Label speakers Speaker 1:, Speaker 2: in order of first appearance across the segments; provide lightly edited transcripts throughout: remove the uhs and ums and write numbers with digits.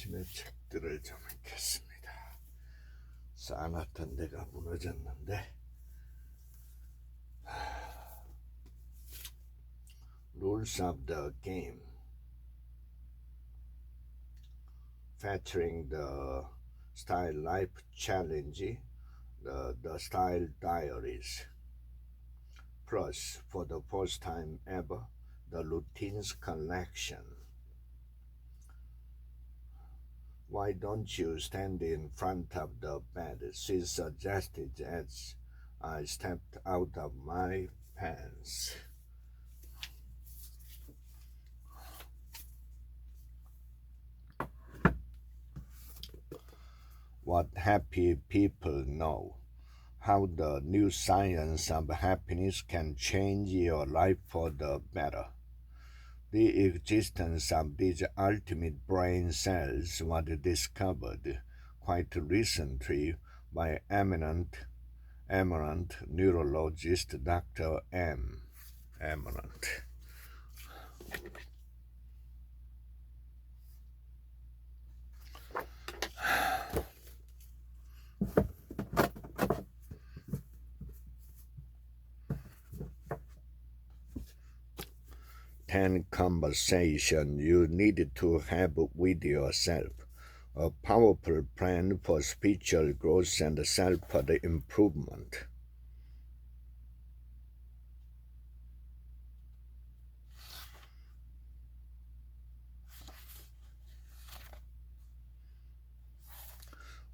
Speaker 1: 아침에 책들을 좀 읽겠습니다. 쌓아놨던 데가 무너졌는데 Rules of the Game featuring the Style Life Challenge, the Style Diaries, plus for the first time ever, the Routines Collection. Why don't you stand in front of the bed? She suggested as I stepped out of my pants. What happy people know. How the new science of happiness can change your life for the better. The existence of these ultimate brain cells was discovered quite recently by eminent neurologist Dr. M. Eminent. Ten conversations you need to have with yourself. A powerful plan for spiritual growth and self-improvement.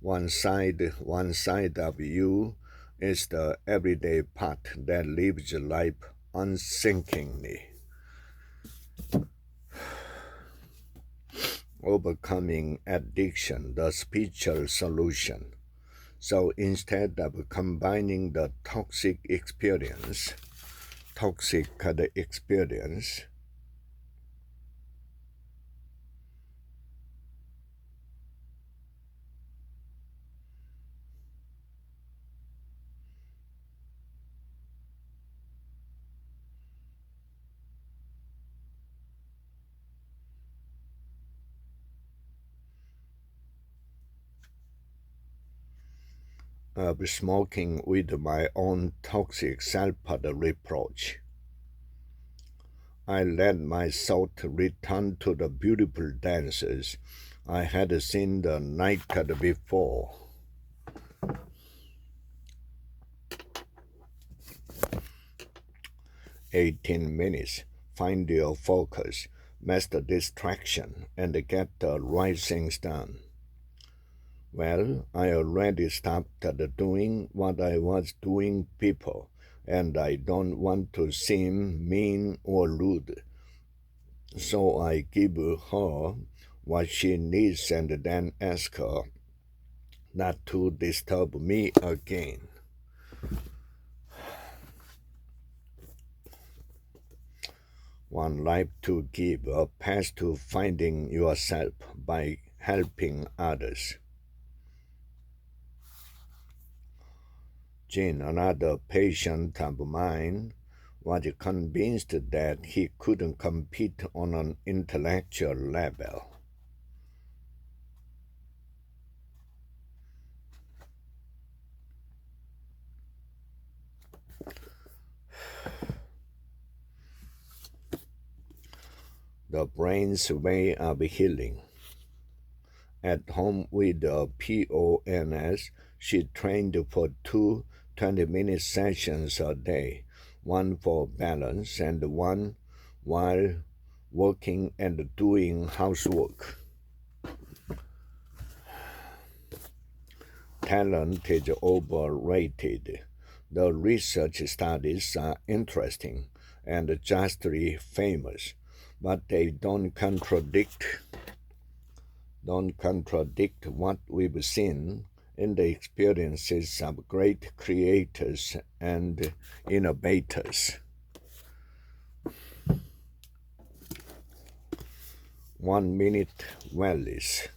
Speaker 1: One side of you is the everyday part that lives life unsinkingly. Overcoming addiction, the spiritual solution. So instead of combining the toxic experience, of smoking with my own toxic self-reproach. I let my thought return to the beautiful dances I had seen the night before. 18 minutes. Find your focus, master distraction, and get the right things done. Well, I already stopped doing what I was doing people, and I don't want to seem mean or rude. So I give her what she needs and then ask her not to disturb me again. One life to give, a path to finding yourself by helping others. Jean, another patient of mine, was convinced that he couldn't compete on an intellectual level. The brain's way of healing. At home with the PONS, she trained for 2 20-minute sessions a day, one for balance and one while working and doing housework. Talent is overrated. The research studies are interesting and justly famous, but they don't contradict what we've seen in the experiences of great creators and innovators. 1 minute wellness.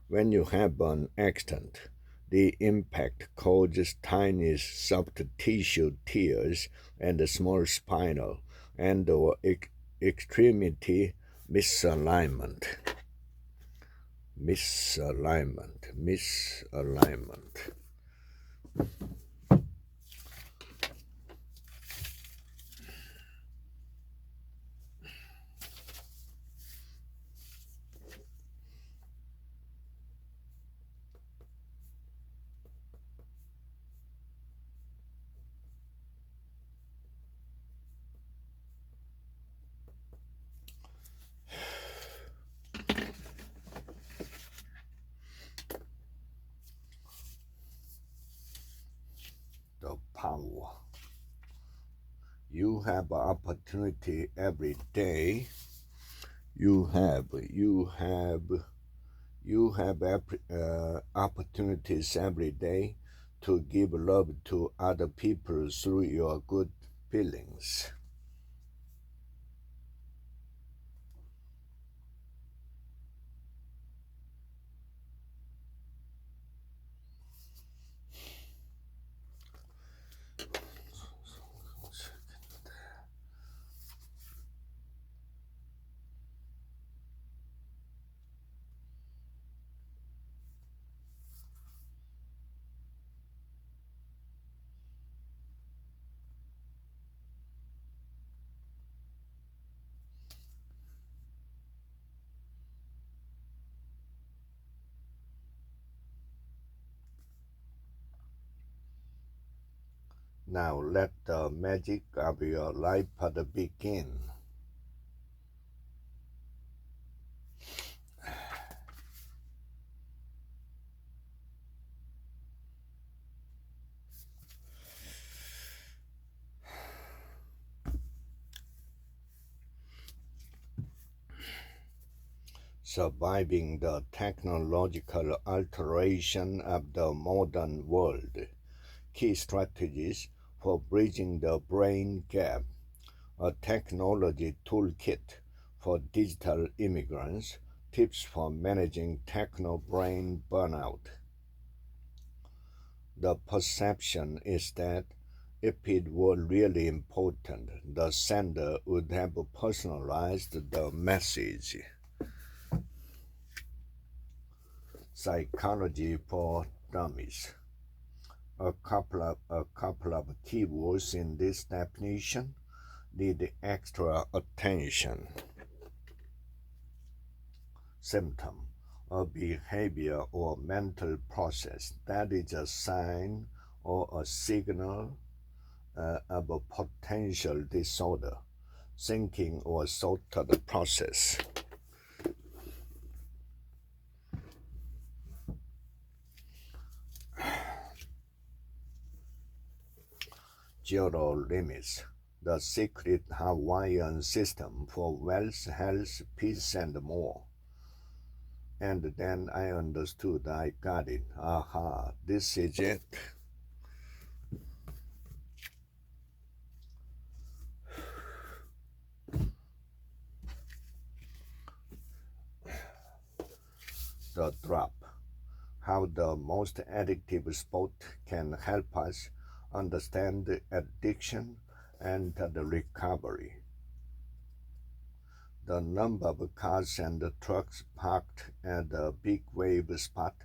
Speaker 1: When you have an accident, the impact causes tiny soft tissue tears and small spinal and or extremity misalignment. Misalignment. The power. You have an opportunity every day. You have opportunities every day to give love to other people through your good feelings. Now let the magic of your life begin. Surviving the technological alteration of the modern world. Key strategies for bridging the brain gap. A technology toolkit for digital immigrants. Tips for managing techno brain burnout. The perception is that if it were really important, the sender would have personalized the message. Psychology for dummies. A couple of keywords in this definition need extra attention. Symptom. A behavior or mental process that is a sign or a signal of a potential disorder, thinking or thought process. Zero limits. The secret Hawaiian system for wealth, health, peace, and more. And then I understood, I got it. Aha, this is it. The drop. How the most addictive sport can help us understand addiction and the recovery. The number of cars and trucks parked at the big wave spot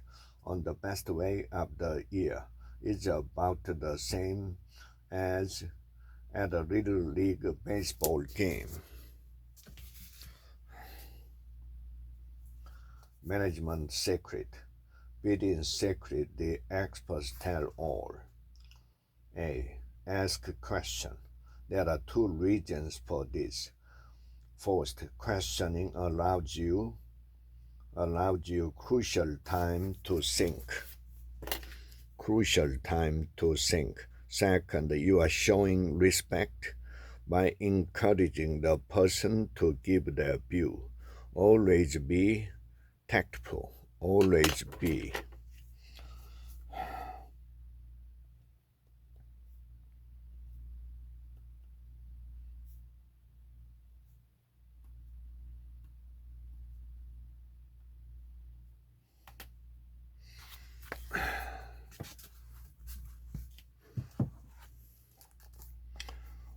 Speaker 1: on the best way of the year is about the same as at a Little League baseball game. Management secret. Within secret, the experts tell all. A. Ask a question. There are two reasons for this. First, questioning allows you crucial time to think. Second, you are showing respect by encouraging the person to give their view. Always be tactful. Always be.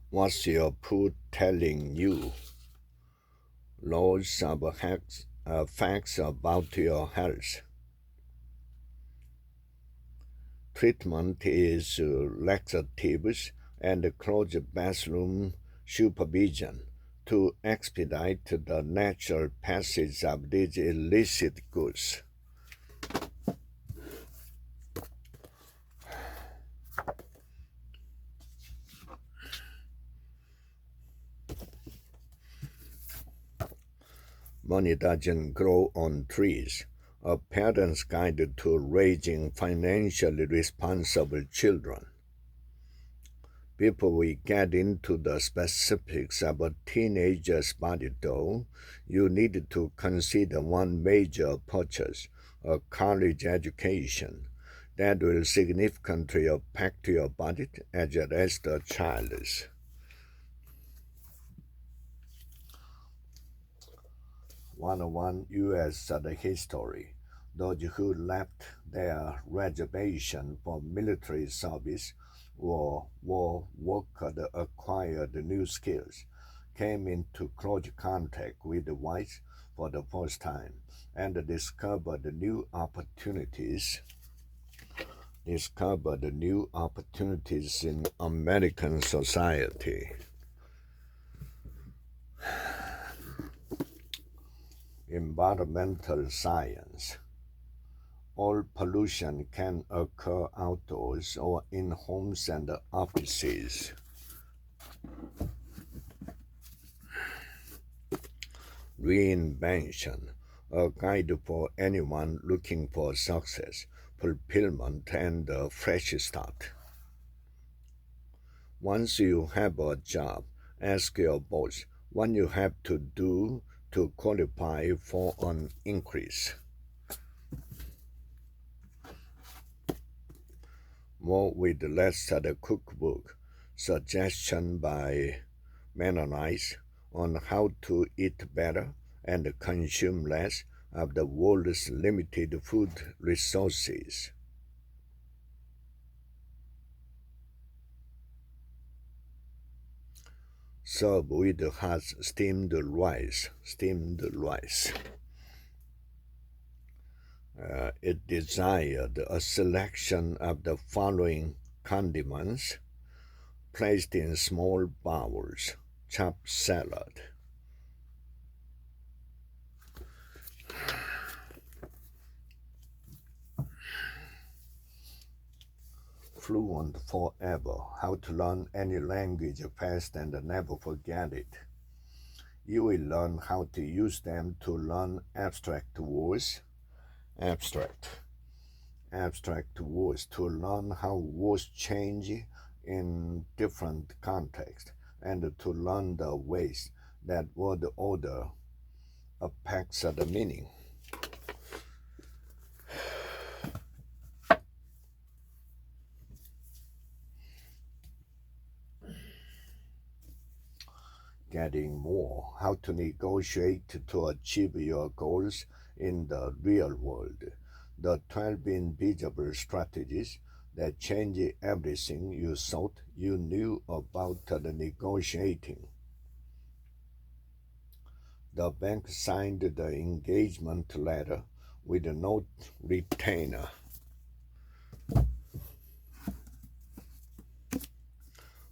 Speaker 1: What's your put telling you? Laws of facts about your health. Treatment is laxatives and close bathroom supervision to expedite the natural passage of these illicit goods. Money doesn't grow on trees. A parent's guide to raising financially responsible children. Before we get into the specifics of a teenager's body, though, you need to consider one major purchase, a college education, that will significantly impact your budget as well as the child's. 101 U.S. History. Those who left their reservation for military service or worked acquired new skills, came into close contact with the whites for the first time, and discovered new opportunities in American society. Environmental science. All pollution can occur outdoors or in homes and offices. Reinvention, a guide for anyone looking for success, fulfillment, and a fresh start. Once you have a job, ask your boss what you have to do to qualify for an increase. More with less at the cookbook, suggestion by Mennonites on how to eat better and consume less of the world's limited food resources. Serve with hot steamed rice. It desired a selection of the following condiments placed in small bowls: chopped salad, fluent forever, how to learn any language fast and never forget it. You will learn how to use them to learn abstract words, to learn how words change in different contexts, and to learn the ways that word order affects the meaning. Getting more, how to negotiate to achieve your goals in the real world. The 12 invisible strategies that change everything you thought you knew about the negotiating. The bank signed the engagement letter with a note retainer.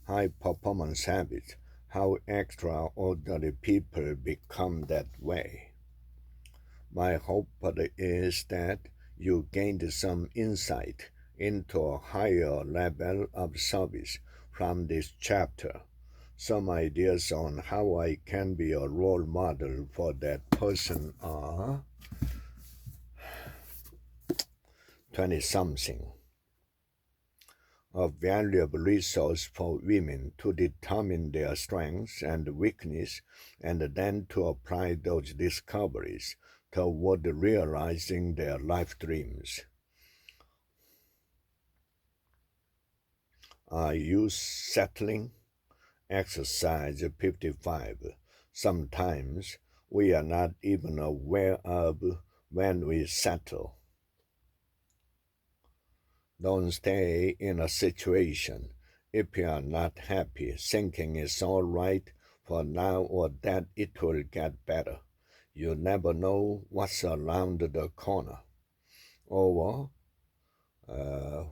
Speaker 1: High performance habits, how extraordinary people become that way. My hope is that you gained some insight into a higher level of service from this chapter. Some ideas on how I can be a role model for that person are 20-something. A valuable resource for women to determine their strengths and weaknesses and then to apply those discoveries toward realizing their life dreams. Are you settling? Exercise 55. Sometimes we are not even aware of when we settle. Don't stay in a situation if you are not happy, thinking it's all right for now or that it will get better. You never know what's around the corner, or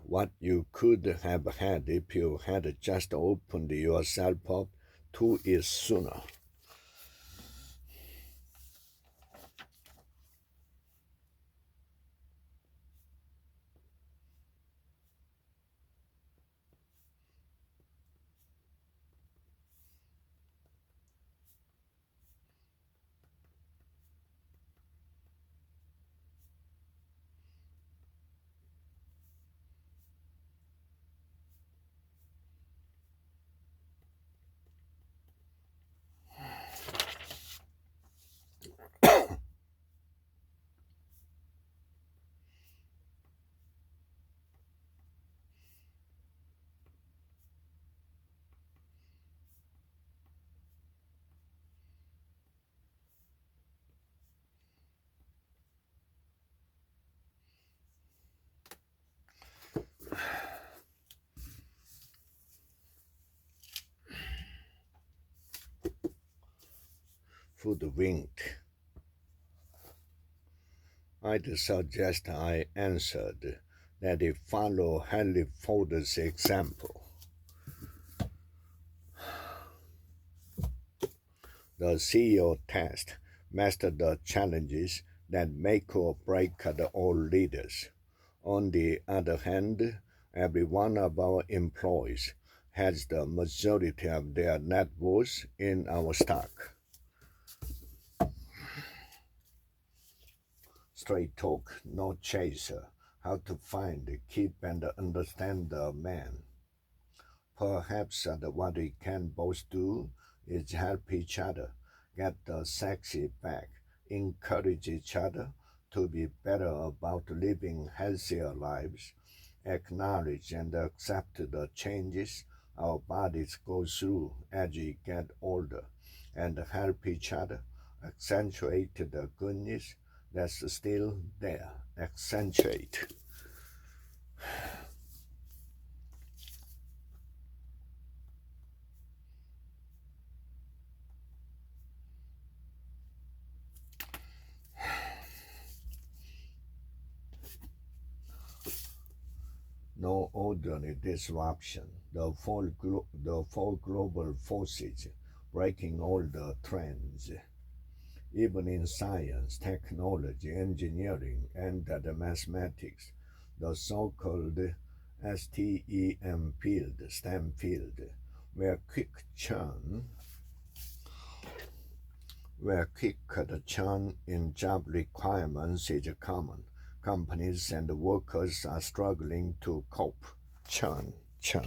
Speaker 1: what you could have had if you had just opened yourself up to it sooner. Food winked. I'd suggest I answered that he follow Henry Ford's example. The CEO test master the challenges that make or break all leaders. On the other hand, every one of our employees has the majority of their net worth in our stock. Straight talk, no chaser. How to find, keep, and understand the man. Perhaps what we can both do is help each other get the sexy back, encourage each other to be better about living healthier lives, acknowledge and accept the changes our bodies go through as we get older, and help each other accentuate the goodness that's still there. Accentuate. No orderly disruption, the four global forces breaking all the trends, even in science, technology, engineering, and the mathematics, the so-called STEM field, where quick churn in job requirements is common. Companies and workers are struggling to cope. Churn, churn.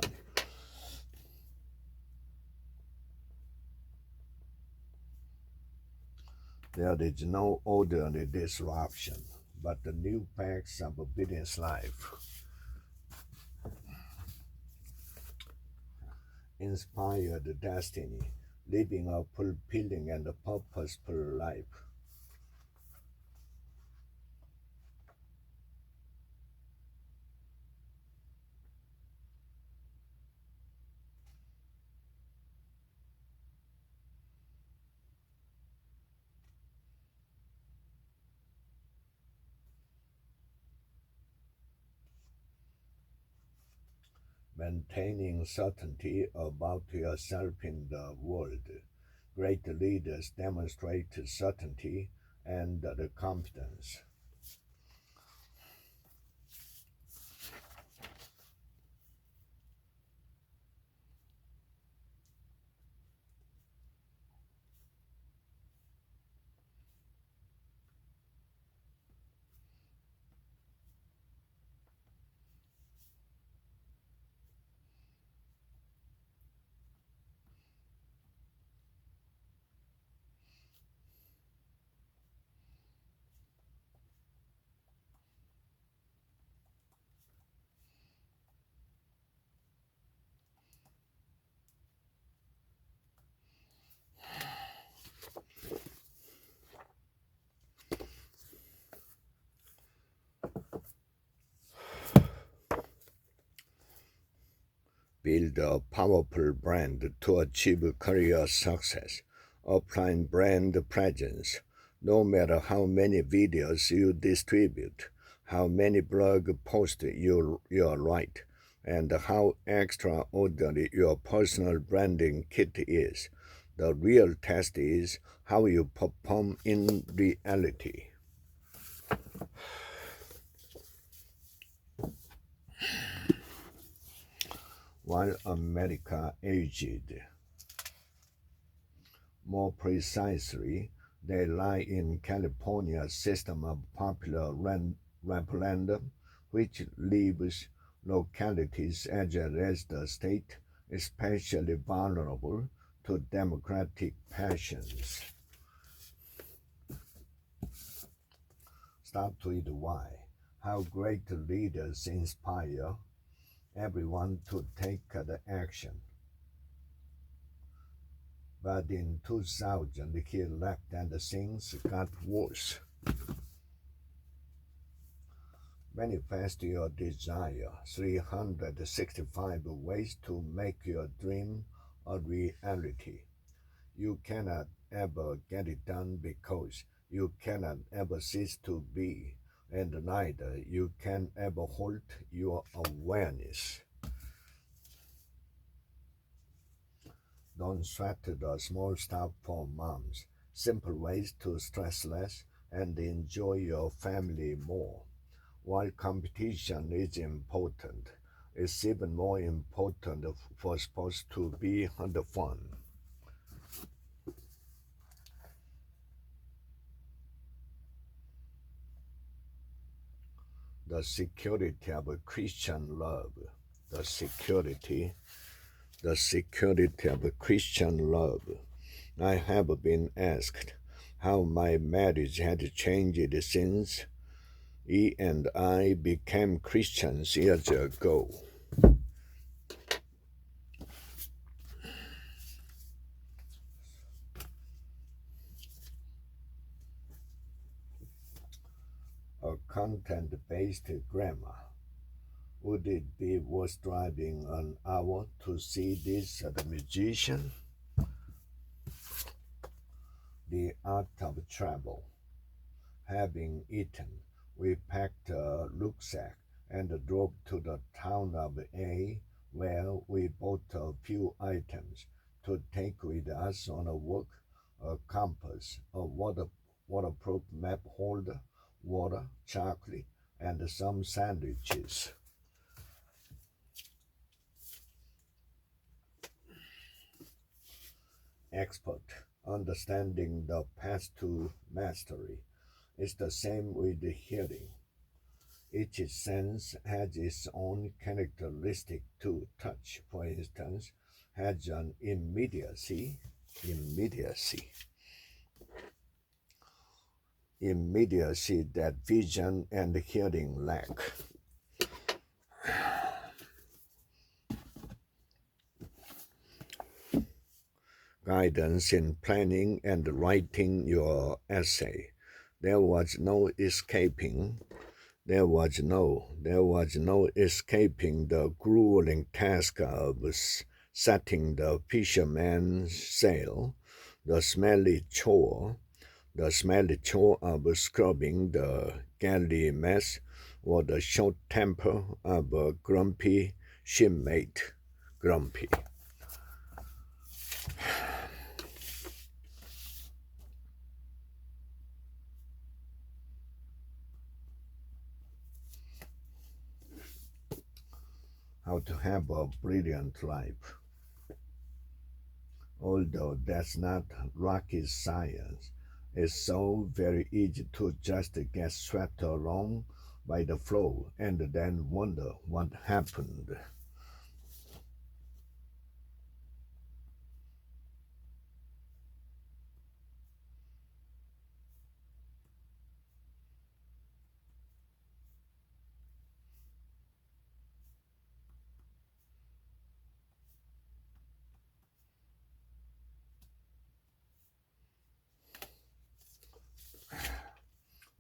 Speaker 1: There is no orderly disruption, but the new pace of a business life. Inspired destiny, living a fulfilling and purposeful life. Maintaining certainty about yourself in the world. Great leaders demonstrate certainty and the confidence. Build a powerful brand to achieve career success. Offline brand presence. No matter how many videos you distribute, how many blog posts you write, and how extraordinary your personal branding kit is, the real test is how you perform in reality. While America aged, more precisely, they lie in California's system of popular referendum, which leaves localities as the state especially vulnerable to democratic passions. Start with why. How great leaders inspire everyone to take the action. But in 2000 he left and things got worse. Manifest your desire. 365 ways to make your dream a reality. You cannot ever get it done because you cannot ever cease to be, and neither you can ever halt your awareness. Don't sweat the small stuff for moms. Simple ways to stress less and enjoy your family more. While competition is important, it's even more important for sports to be the fun. The security of a Christian love. The security of a Christian love. I have been asked how my marriage had changed since he and I became Christians years ago. A content-based grammar. Would it be worth driving an hour to see this at the musician? The art of travel. Having eaten, we packed a rucksack and drove to the town of A, where we bought a few items to take with us on a walk: a compass, a waterproof map holder, water, chocolate, and some sandwiches. Expert. Understanding the path to mastery. It's the same with the hearing. Each sense has its own characteristic. To touch, for instance, has an immediacy that vision and hearing lack. Guidance in planning and writing your essay. There was no escaping the grueling task of setting the fisherman's sail, the smelly chore of scrubbing the galley mess, or the short temper of a grumpy shipmate. Grumpy. How to have a brilliant life. Although that's not rocket science, it's so very easy to just get swept along by the flow and then wonder what happened.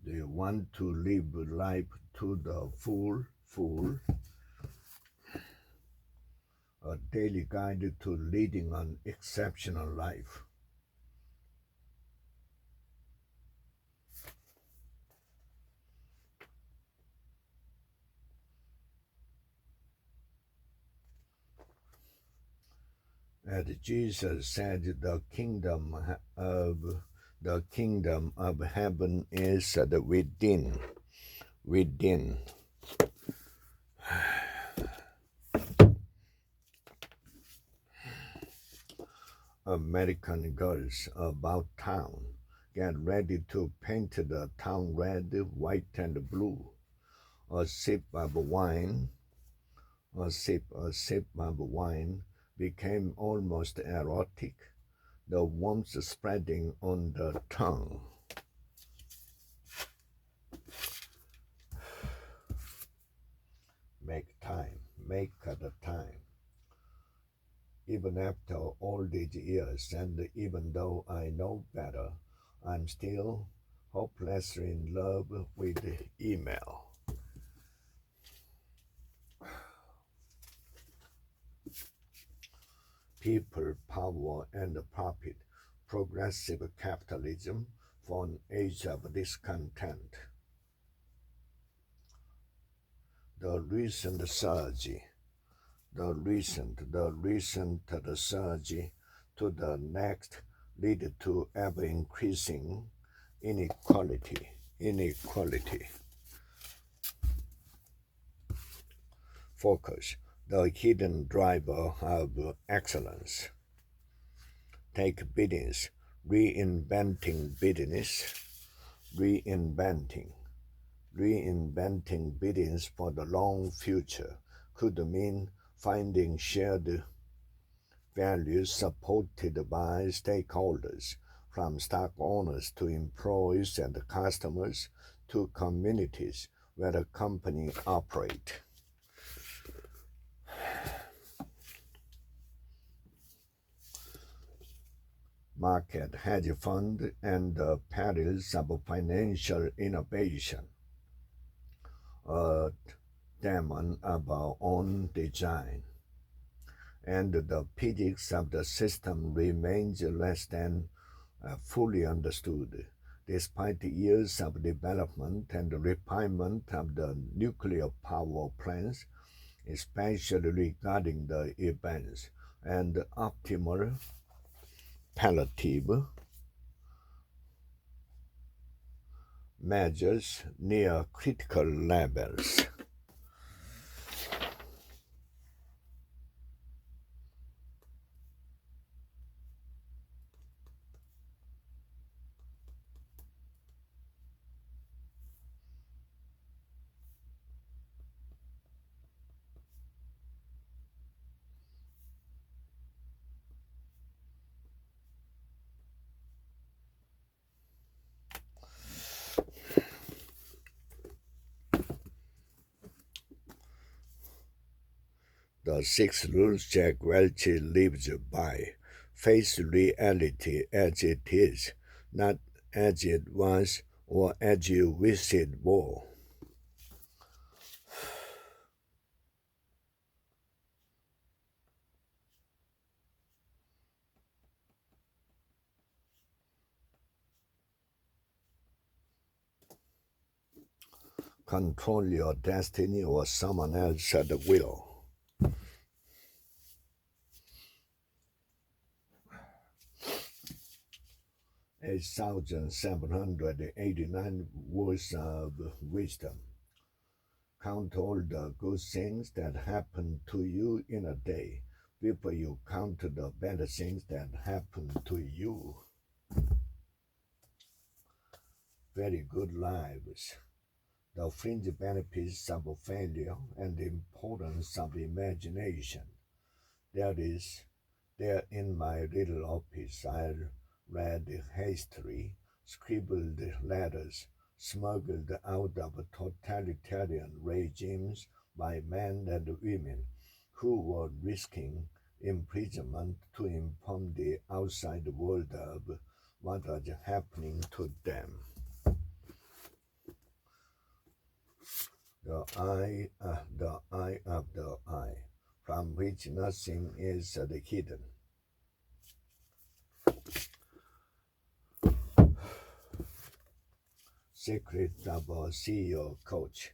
Speaker 1: Do you want to live life to the full? A daily guide to leading an exceptional life. As Jesus said, the kingdom of heaven is within. American girls about town get ready to paint the town red, white, and blue. A sip of wine became almost erotic, the warmth spreading on the tongue. Make the time. Even after all these years, and even though I know better, I'm still hopelessly in love with email. People, power, and profit. Progressive capitalism for an age of discontent. The recent surge to the next lead to ever-increasing inequality. Focus, the hidden driver of excellence. Take business, reinventing business for the long future could mean finding shared values supported by stakeholders, from stock owners to employees and customers to communities where the company operates. Market, hedge fund, and the perils of financial innovation. A demon of our own design. And the physics of the system remains less than fully understood, despite years of development and refinement of the nuclear power plants, especially regarding the events and optimal palliative measures near critical levels. The 6 rules Jack Welch lives by. Face reality as it is, not as it was or as you wish it were. Control your destiny or someone else at will. $8,789 words of wisdom. Count all the good things that happen to you in a day before you count the bad things that happen to you. Very good lives. The fringe benefits of failure and the importance of imagination. There in my little office, I read hastily, scribbled letters smuggled out of totalitarian regimes by men and women who were risking imprisonment to inform the outside world of what was happening to them. The eye of the eye, from which nothing is hidden. Secret of a CEO Coach,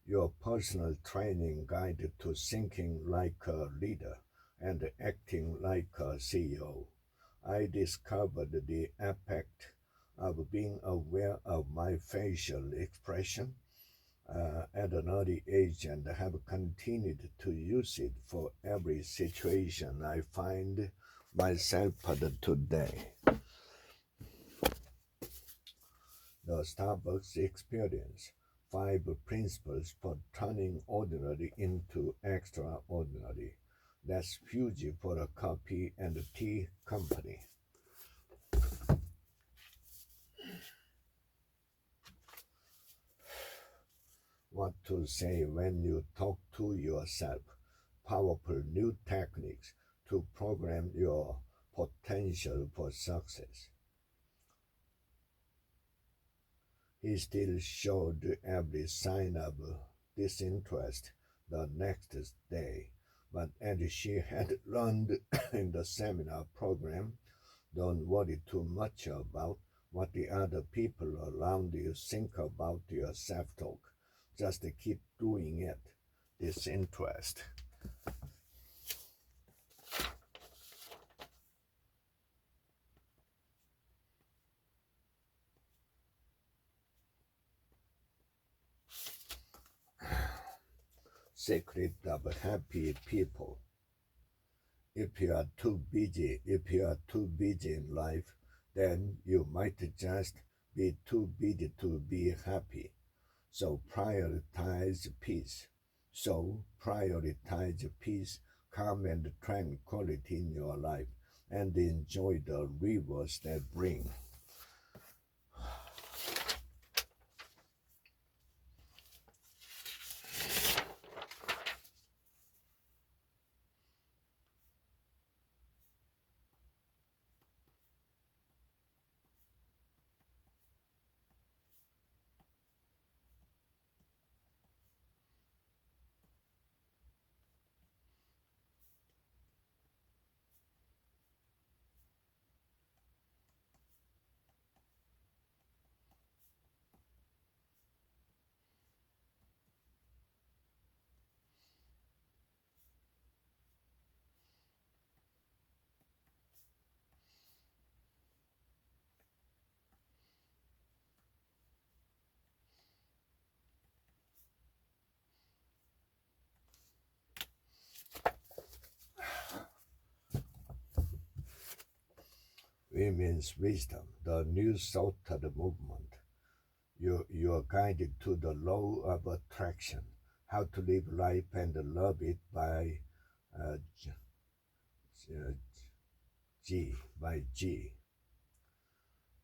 Speaker 1: your personal training guide to thinking like a leader, and acting like a CEO. I discovered the effect of being aware of my facial expression at an early age and have continued to use it for every situation I find myself at today. The Starbucks Experience: 5 Principles for Turning Ordinary into Extraordinary. That's Fuji for a coffee and tea company. What to say when you talk to yourself. Powerful new techniques to program your potential for success. He still showed every sign of disinterest the next day, but as she had learned in the seminar program, don't worry too much about what the other people around you think about your self-talk. Just keep doing it. Disinterest. Secret of happy people. If you are too busy in life, then you might just be too busy to be happy. So prioritize peace. Calm and tranquility in your life, and enjoy the rewards that bring. Women's Wisdom, the New Thought Movement. You are guided to the law of attraction, how to live life and love it by uh, uh, G.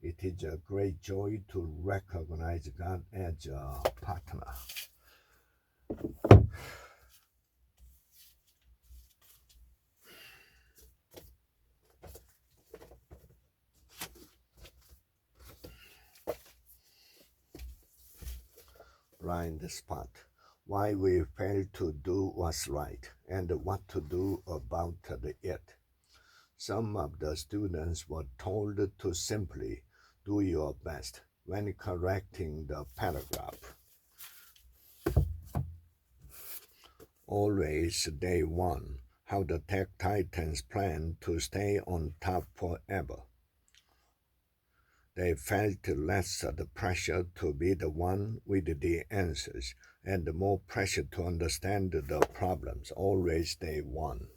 Speaker 1: It is a great joy to recognize God as a partner. Blind spot. Why we fail to do what's right and what to do about it. Some of the students were told to simply do your best when correcting the paragraph. Always day one, how the tech titans plan to stay on top forever. They felt less the pressure to be the one with the answers and more pressure to understand the problems. Always day one.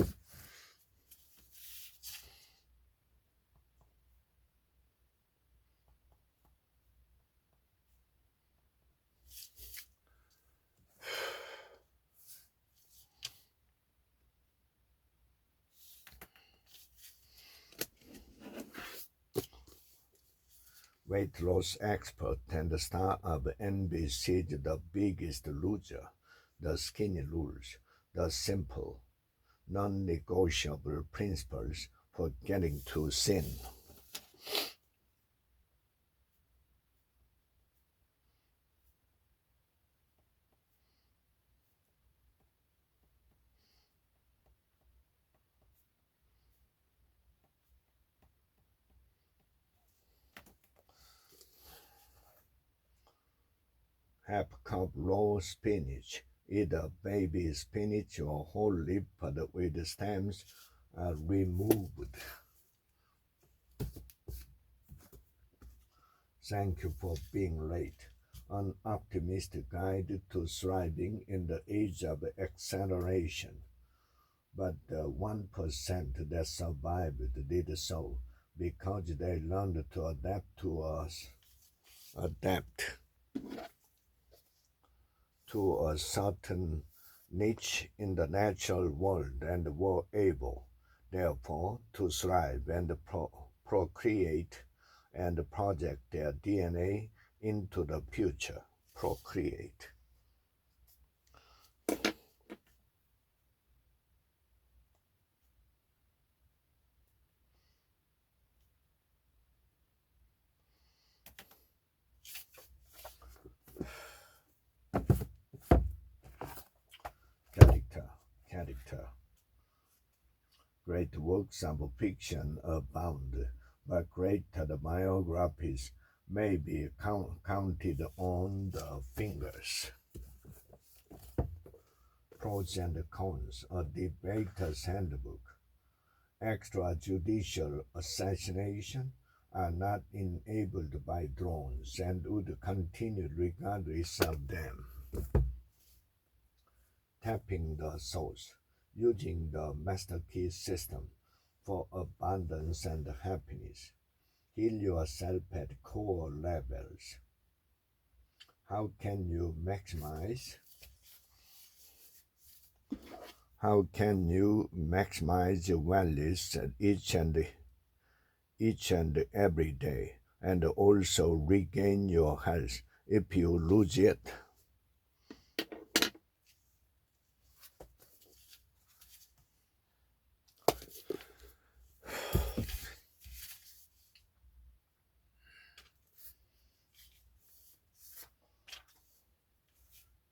Speaker 1: Weight loss expert and star of NBC's The Biggest Loser, The Skinny Rules, the simple, non-negotiable principles for getting to thin. Half cup raw spinach either baby spinach or whole leaf with the stems are removed. Thank you for being late. An optimistic guide to thriving in the age of acceleration. But the 1% that survived did so because they learned to adapt to a certain niche in the natural world and were able, therefore, to thrive and procreate and project their DNA into the future. Procreate. Character. Great works of fiction abound, but greater biographies may be counted on the fingers. Pros and cons, a debater's handbook. Extrajudicial assassination are not enabled by drones and would continue regardless of them. Tapping the source, using the master key system for abundance and happiness. Heal yourself at core levels. How can you maximize your values each and every day and also regain your health if you lose it?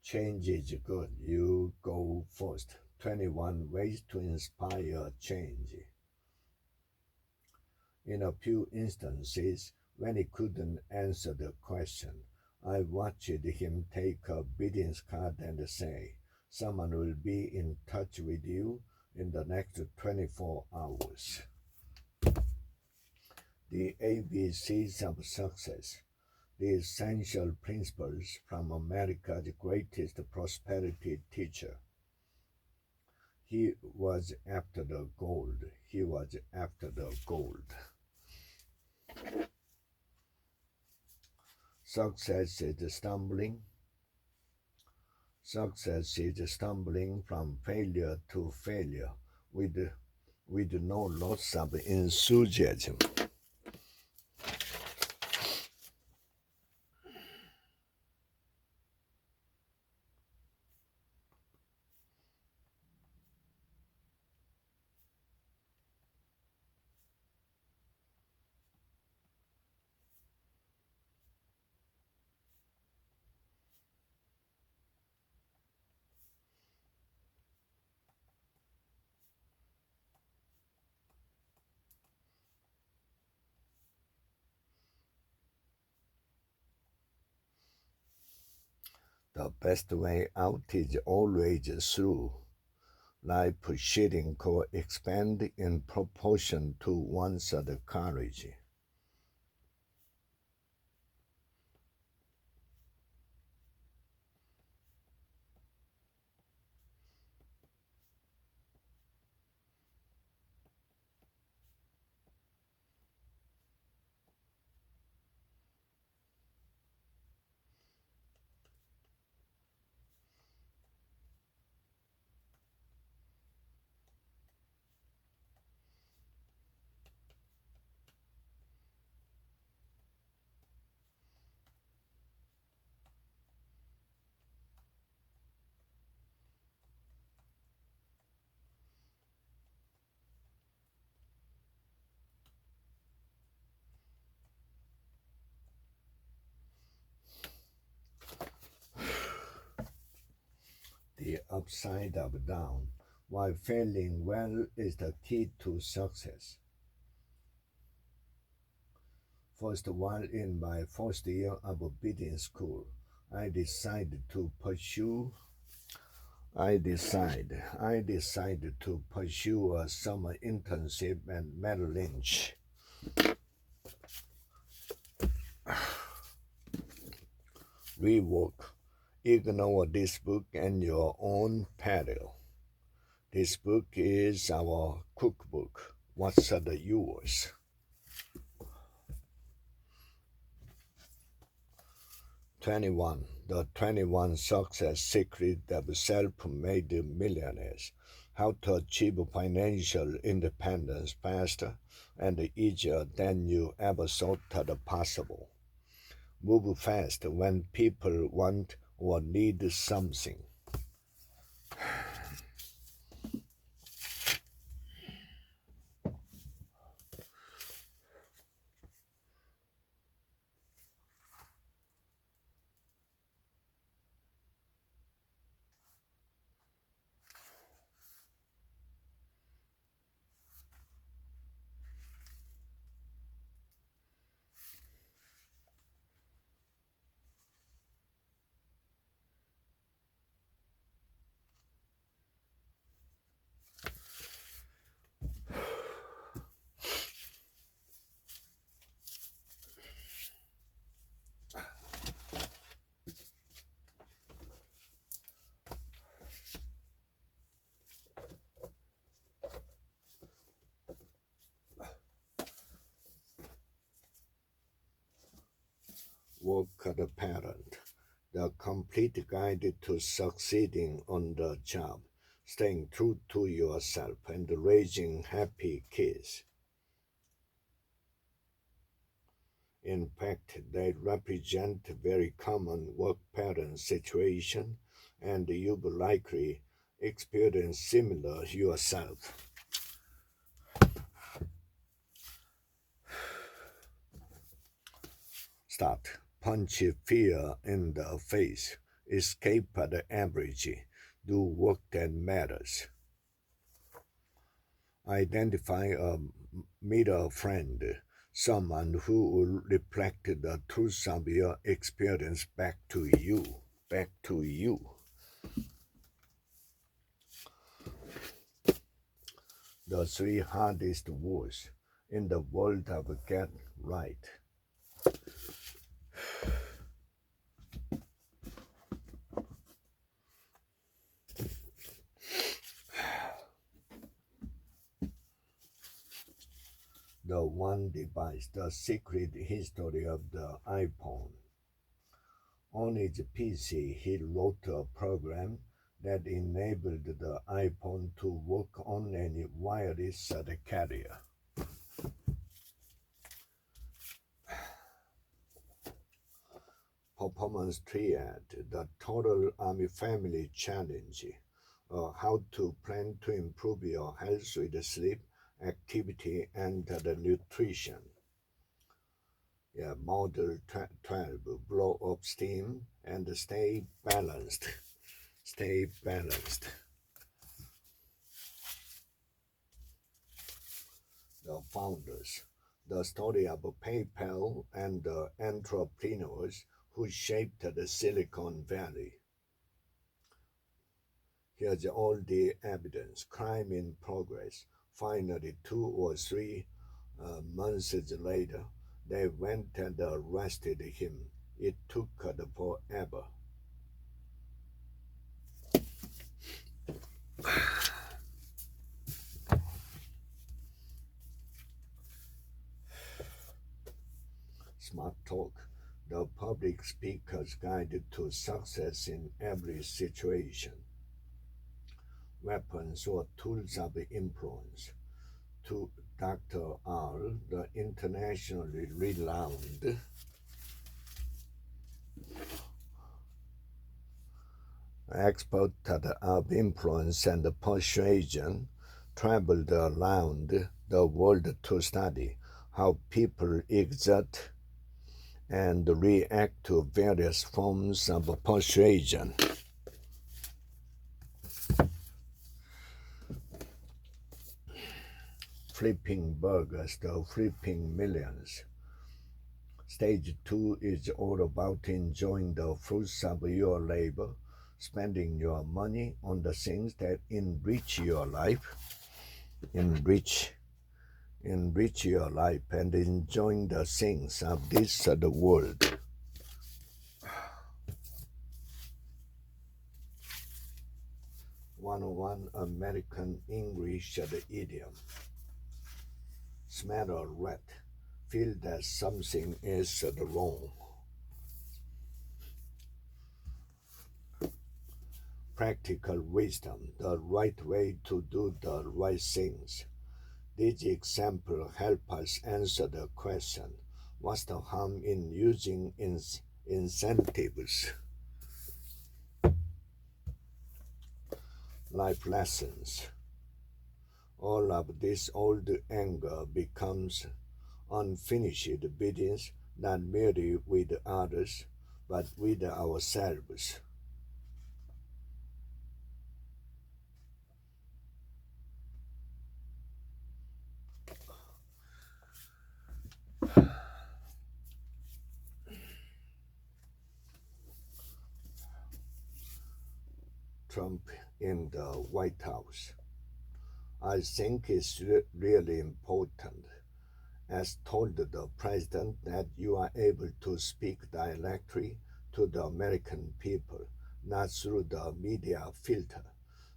Speaker 1: Change is good. You go first. 21 ways to inspire change. In a few instances, when he couldn't answer the question, I watched him take a business card and say, "Someone will be in touch with you in the next 24 hours. The ABCs of Success. The essential principles from America's greatest prosperity teacher. He was after the gold. He was after the gold. Success is stumbling. Success is stumbling from failure to failure with no loss of enthusiasm. The best way out is always through. Life proceeding could expand in proportion to one's courage. The upside of down, while failing well is the key to success. First, while in my first year of business school, I decided to pursue I decided to pursue a summer internship at Merrill Lynch. Rework. Ignore this book and your own peril. This book is our cookbook. What's yours? 21. The 21 Success Secrets of Self-Made Millionaires. How to achieve financial independence faster and easier than you ever thought possible. Move fast when people want or need something. Work the parent. The complete guide to succeeding on the job, staying true to yourself, and raising happy kids. In fact, they represent very common work pattern situation, and you've likely experienced similar yourself. Start. Punch fear in the face. Escape the average. Do work that matters. Identify a middle friend, someone who will reflect the truth of your experience back to you. Back to you. The three hardest words in the world of get right. The one device, the secret history of the iPhone. On his PC, he wrote a program that enabled the iPhone to work on any wireless carrier. Performance Triad, the Total Army Family Challenge, how to plan to improve your health with sleep, activity, and the nutrition. Yeah, Model 12, blow up steam and stay balanced. Stay balanced. The founders, the story of PayPal and the entrepreneurs who shaped the Silicon Valley. Here's all the evidence. Crime in progress. Finally, 2 or 3 months later, they went and arrested him. It took forever. Smart Talk, the public speaker's guide to success in every situation. Weapons or tools of influence. To Dr. R, the internationally renowned expert of influence and persuasion, traveled around the world to study how people exert and react to various forms of persuasion. Flipping burgers to flipping millions. Stage 2 is all about enjoying the fruits of your labor. spending your money on the things that enrich your life, enrich your life, and enjoying the things of this the world. One American English idiom. Smell a rat, feel that something is wrong. Practical wisdom, the right way to do the right things. These examples help us answer the question, what's the harm in using incentives? Life lessons. All of this old anger becomes unfinished business, not merely with others, but with ourselves. Trump in the White House. I think it's really important, as told the president, that you are able to speak directly to the American people, not through the media filter,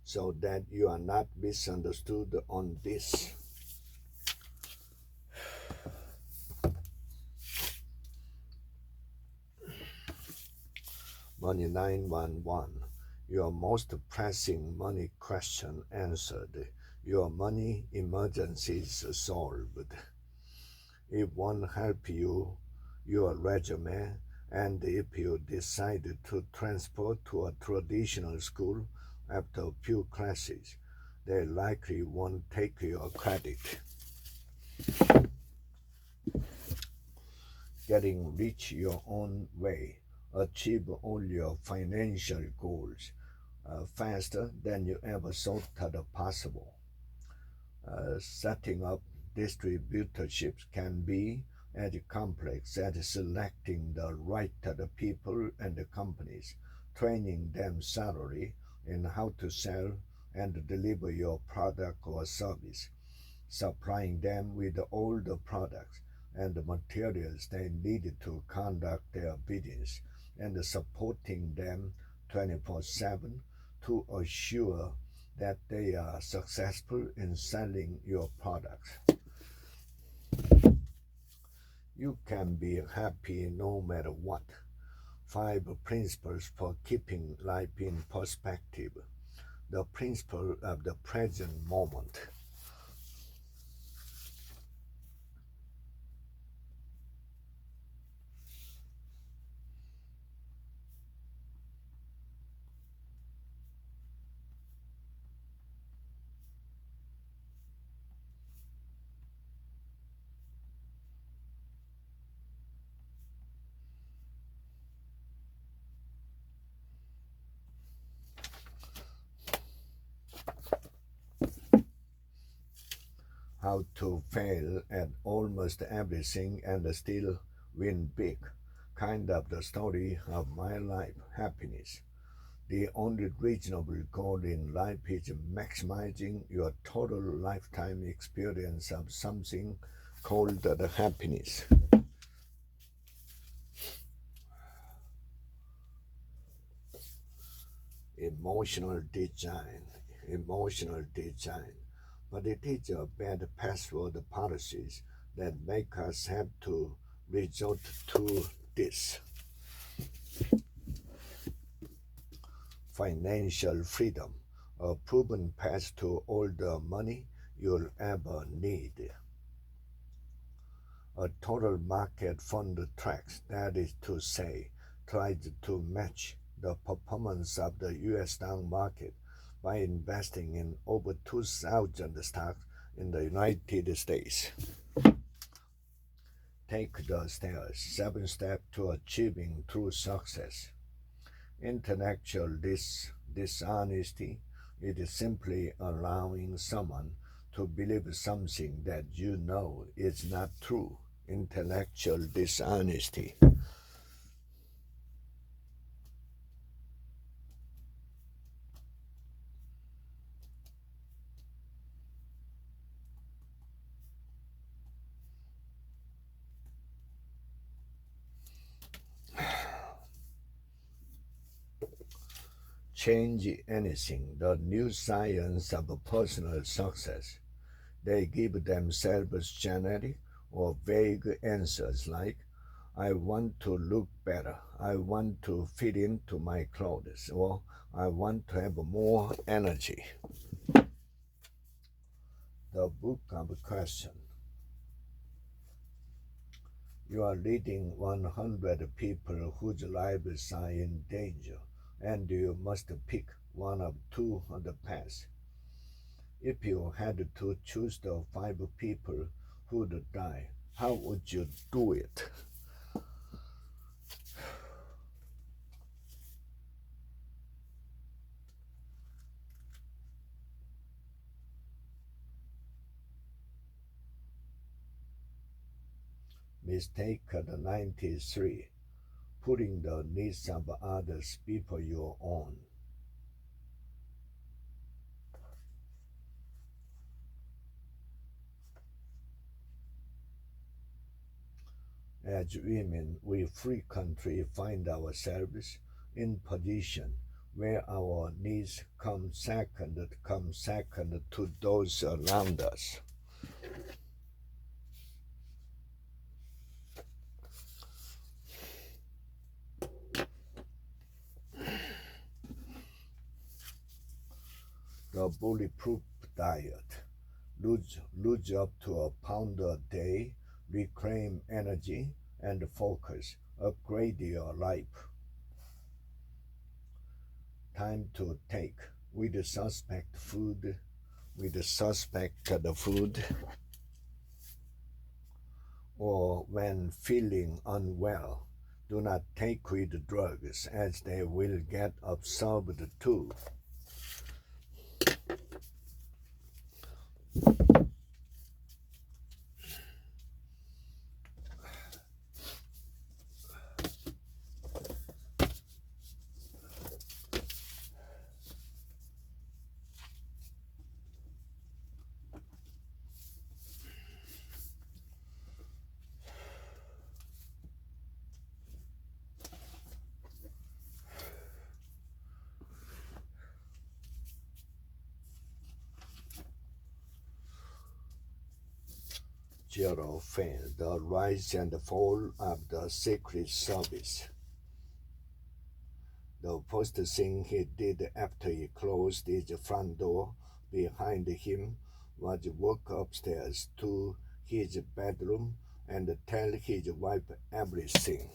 Speaker 1: so that you are not misunderstood on this. Money 911. Your most pressing money question answered. Your money emergencies solved. It won't help you, your resume, and if you decide to transfer to a traditional school after a few classes, they likely won't take your credit. Getting rich your own way. Achieve all your financial goals faster than you ever thought possible. Setting up distributorships can be as complex as selecting the right people and the companies, training them thoroughly in how to sell and deliver your product or service, supplying them with all the products and the materials they need to conduct their business, and supporting them 24/7 to assure that they are successful in selling your products. You can be happy no matter what. 5 principles for keeping life in perspective. The principle of the present moment. How to fail at almost everything and still win big. Kind of the story of my life, happiness. The only reasonable goal in life is maximizing your total lifetime experience of something called the happiness. Emotional design. Emotional design. But it is a bad password policies that make us have to resort to this. Financial freedom, a proven path to all the money you'll ever need. A total market fund tracks, that is to say, tries to match the performance of the US stock market by investing in over 2,000 stocks in the United States. Take the stairs, 7 steps to achieving true success. Intellectual dishonesty is simply allowing someone to believe something that you know is not true. Intellectual dishonesty. change anything, the new science of personal success. They give themselves generic or vague answers like, I want to look better, I want to fit into my clothes, or I want to have more energy. The Book of Question. You are leading 100 people whose lives are in danger, and you must pick one of two on the path. If you had to choose the 5 people who'd die, how would you do it? Mistake 93. Putting the needs of others before your own. As women, we frequently find ourselves in position where our needs come second to those around us. The bulletproof diet. Lose up to a pound a day, reclaim energy and focus, upgrade your life. Time to take with the suspect food, or when feeling unwell, do not take with drugs as they will get absorbed too. Gerald Fenn, The Rise and Fall of the Secret Service. The first thing he did after he closed his front door behind him was walk upstairs to his bedroom and tell his wife everything.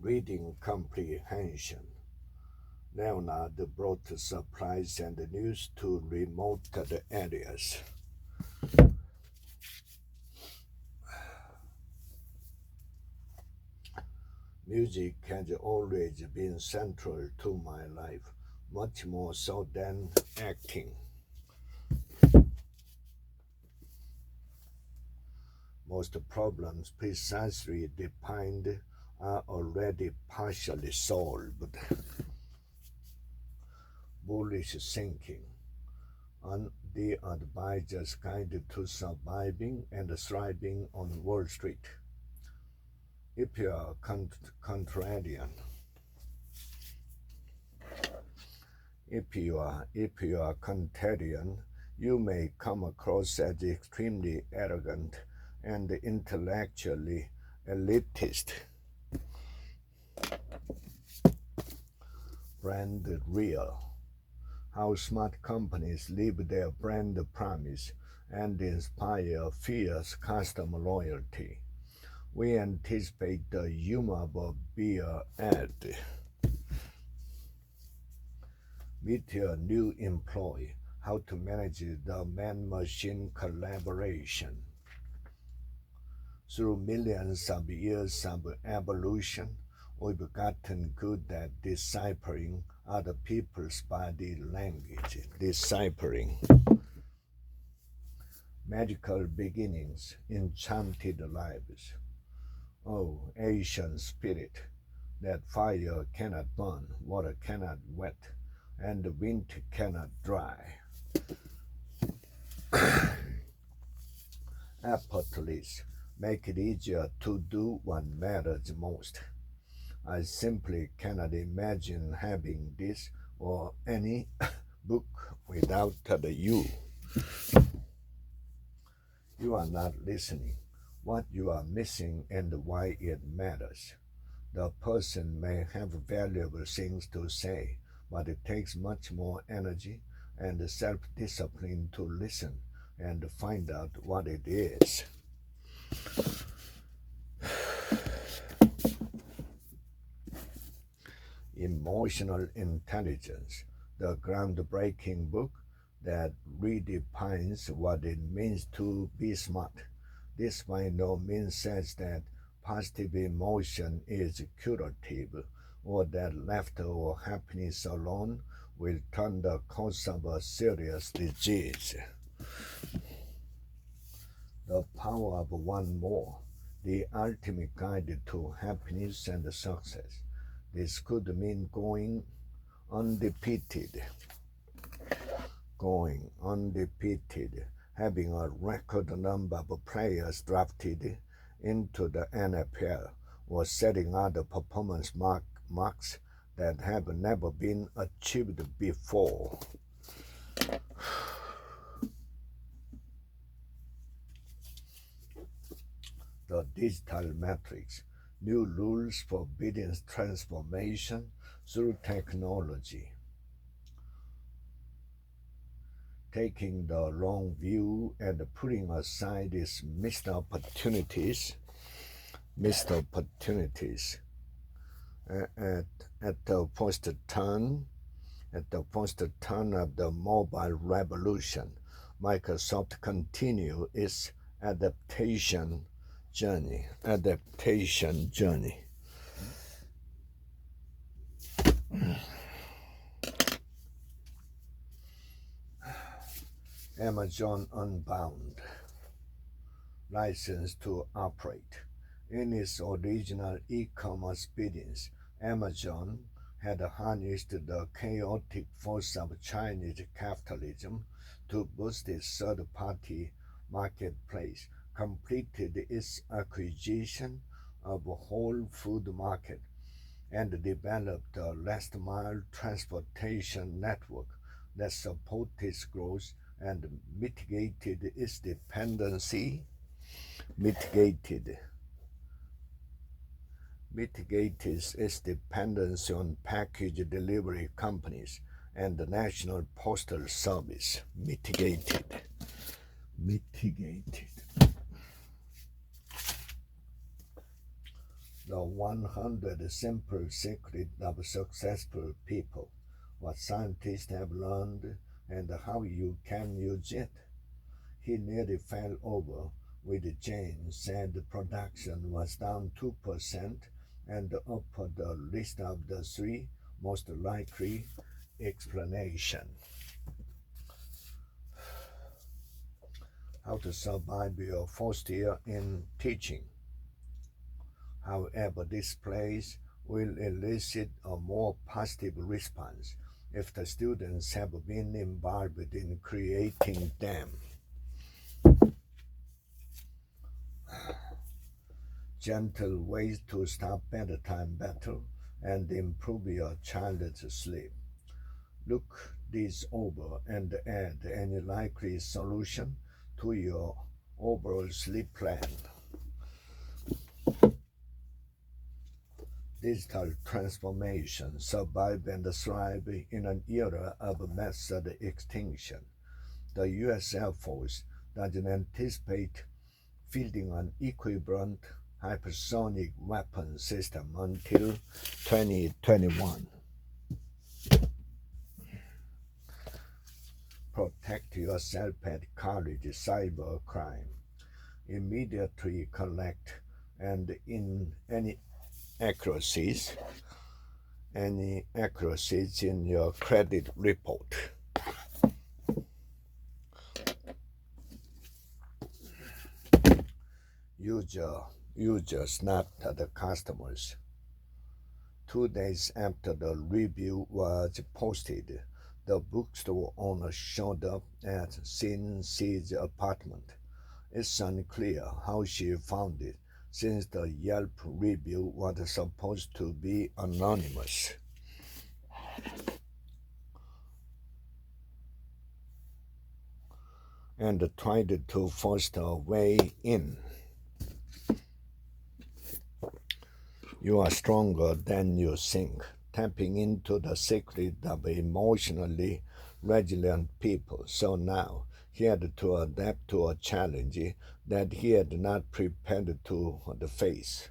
Speaker 1: Reading comprehension. Leonard brought supplies and news to remote areas. Music has always been central to my life, much more so than acting. Most problems precisely defined are already partially solved. Bullish thinking. On the Advisor's Guide to Surviving and Thriving on Wall Street. If you are contrarian, you may come across as extremely arrogant and intellectually elitist. Brand real. How smart companies live their brand promise and inspire fierce customer loyalty. We anticipate the humor of a beer ad. Meet your new employee. How to manage the man-machine collaboration. Through millions of years of evolution, we've gotten good at deciphering other people's body language. Magical beginnings, enchanted lives. Oh, Asian spirit, that fire cannot burn, water cannot wet, and the wind cannot dry. effortless, make it easier to do what matters most. I simply cannot imagine having this or any book without the you. You are not listening. What you are missing and why it matters. The person may have valuable things to say, but it takes much more energy and self discipline to listen and find out what it is. Emotional Intelligence, the groundbreaking book that redefines what it means to be smart. This by no means says that positive emotion is curative or that laughter or happiness alone will turn the course of a serious disease. The Power of One More, the ultimate guide to happiness and success. This could mean undefeated, going undefeated, having a record number of players drafted into the NFL, or setting other performance marks that have never been achieved before. The Digital Matrix, new rules for business transformation through technology. Taking the long view and putting aside these missed opportunities at the first turn of the mobile revolution, Microsoft continue its adaptation journey. Amazon Unbound, license to operate. In its original e-commerce business, Amazon had harnessed the chaotic force of Chinese capitalism to boost its third-party marketplace, completed its acquisition of Whole Food Market, and developed a last-mile transportation network that supported its growth and mitigated its dependency on package delivery companies and the National Postal Service. Mitigated. The 100 Simple Secrets of Successful People, what scientists have learned and how you can use it. He nearly fell over with Jane said production was down 2% and upper the list of the three most likely explanation. How to survive your first year in teaching. However, this place will elicit a more positive response if the students have been involved in creating them. Gentle ways to stop bedtime battle and improve your child's sleep. Look these over and add any likely solution to your overall sleep plan. Digital transformation, survive and thrive in an era of massive extinction. The U.S. Air Force doesn't anticipate fielding an equivalent hypersonic weapon system until 2021. Protect yourself at college. Cybercrime. Immediately collect and in any accuracies in your credit report. User snapped at the customers. 2 days after the review was posted, the bookstore owner showed up at Sin C's apartment. It's unclear how she found it, since the Yelp review was supposed to be anonymous. And tried to force her way in. You are stronger than you think, tapping into the secret of emotionally resilient people. So now he had to adapt to a challenge that he had not prepared to face.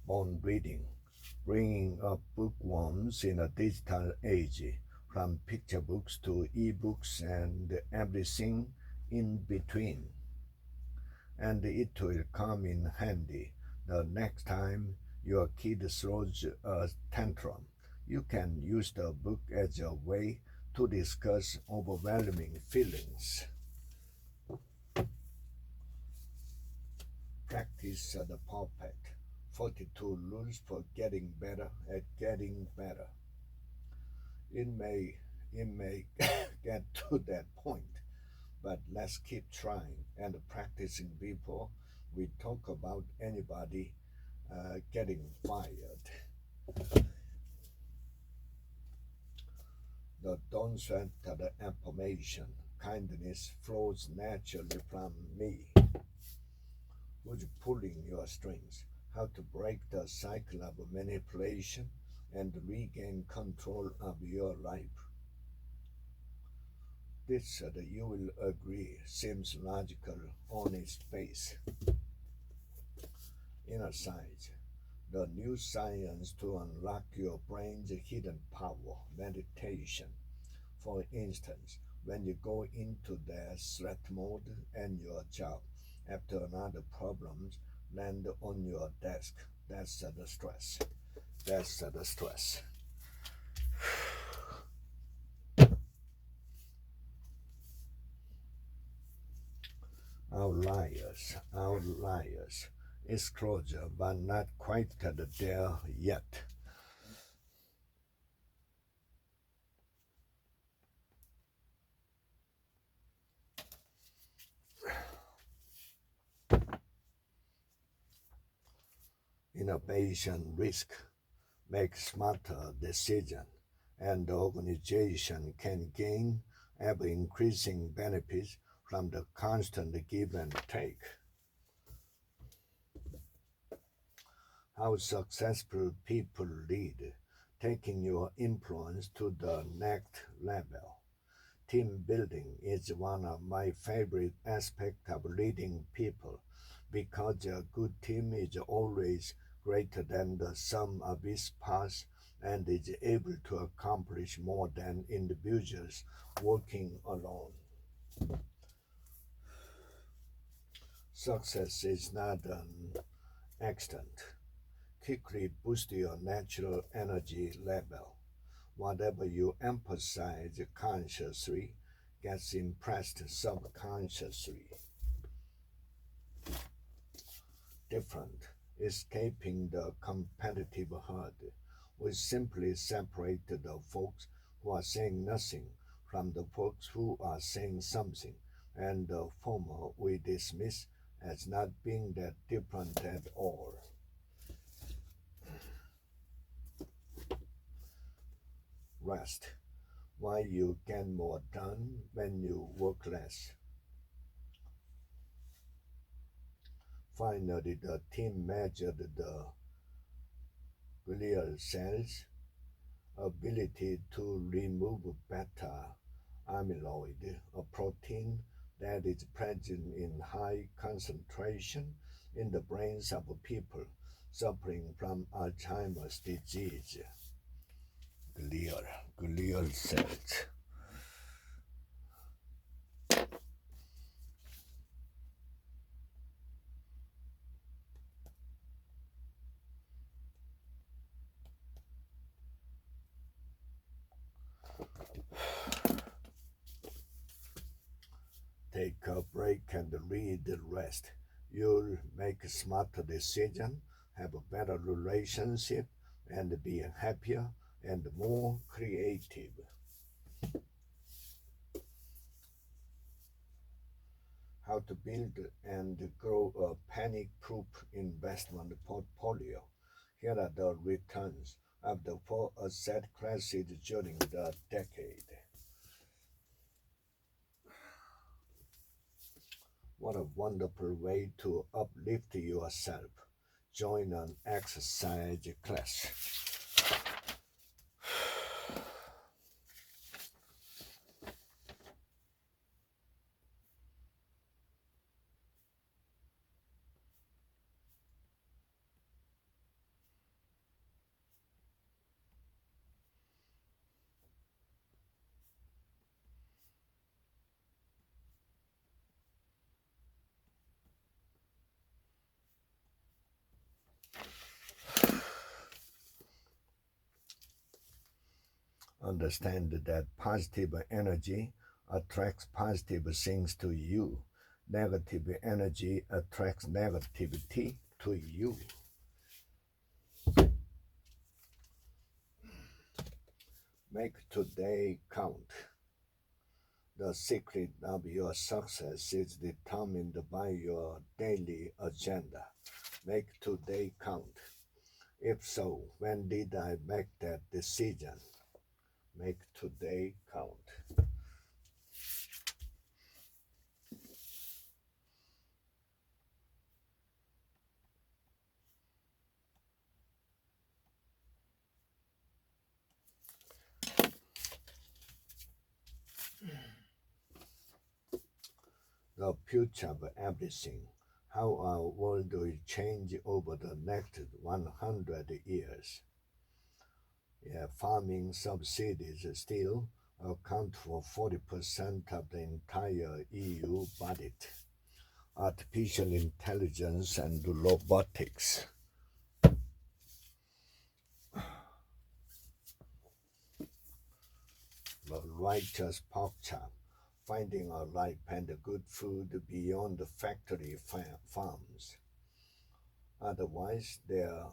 Speaker 1: On reading, bringing up bookworms in a digital age, from picture books to ebooks and everything in between. And it will come in handy the next time your kid throws a tantrum. You can use the book as a way to discuss overwhelming feelings. Practice the puppet. 42 rules for getting better at getting better. It may get to that point, but let's keep trying and practicing before we talk about anybody getting fired. Don't sweat the affirmation. Kindness flows naturally from me. Who's pulling your strings? How to break the cycle of manipulation and regain control of your life. This, you will agree, seems logical on its face. Inner science, the new science to unlock your brain's hidden power, meditation. For instance, when you go into the threat mode and your job, after another problems land on your desk, that's the stress. That's the stress. Outliers, outliers. It's closer, but not quite there yet. Innovation risk. Make smarter decisions, and the organization can gain ever increasing benefits from the constant give and take. How successful people lead, taking your influence to the next level. Team building is one of my favorite aspects of leading people because a good team is always greater than the sum of its parts and is able to accomplish more than individuals working alone. Success is not an accident. Quickly boost your natural energy level. Whatever you emphasize consciously gets impressed subconsciously. Different, escaping the competitive herd. We simply separate the folks who are saying nothing from the folks who are saying something, and the former we dismiss as not being that different at all. Rest. Why you get more done when you work less. Finally, the team measured the glial cells' ability to remove beta amyloid, a protein that is present in high concentration in the brains of people suffering from Alzheimer's disease. Glial, glial cells. Take a break and read the rest. You'll make smarter decisions, have a better relationship, and be happier and more creative. How to build and grow a panic-proof investment portfolio. Here are the returns of the four asset classes during the decade. What a wonderful way to uplift yourself. Join an exercise class. Understand that positive energy attracts positive things to you. Negative energy attracts negativity to you. Make today count. The secret of your success is determined by your daily agenda. Make today count. If so, when did I make that decision? Make today count. The future of everything. How our world will change over the next 100 years. Yeah, farming subsidies still account for 40% of the entire EU budget. Artificial intelligence and robotics. The righteous pork chop, finding a ripe and good food beyond the factory farms. Otherwise, their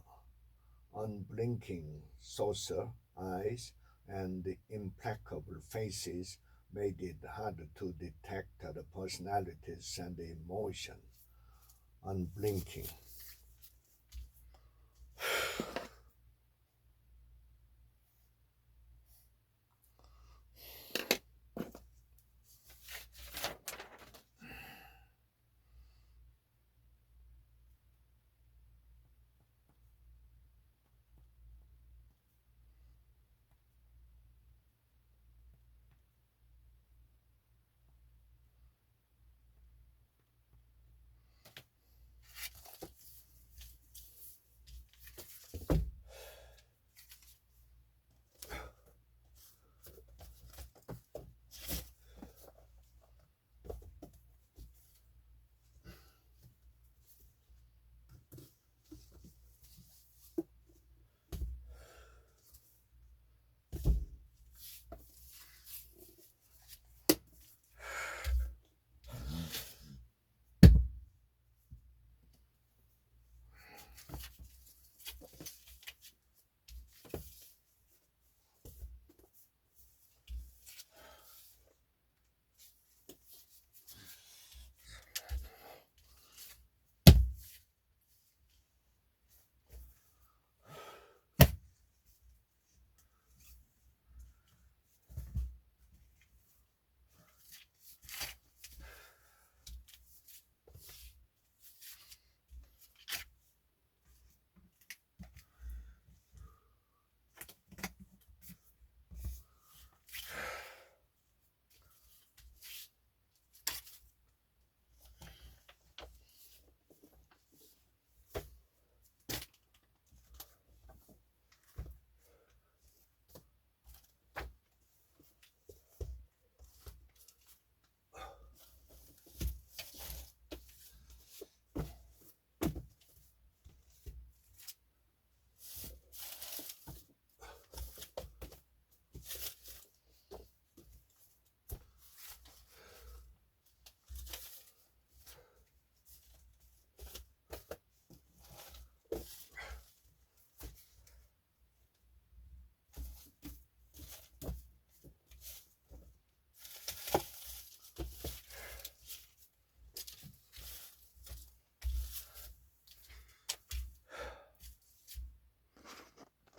Speaker 1: unblinking saucer eyes and implacable faces made it hard to detect the personalities and emotion. Unblinking.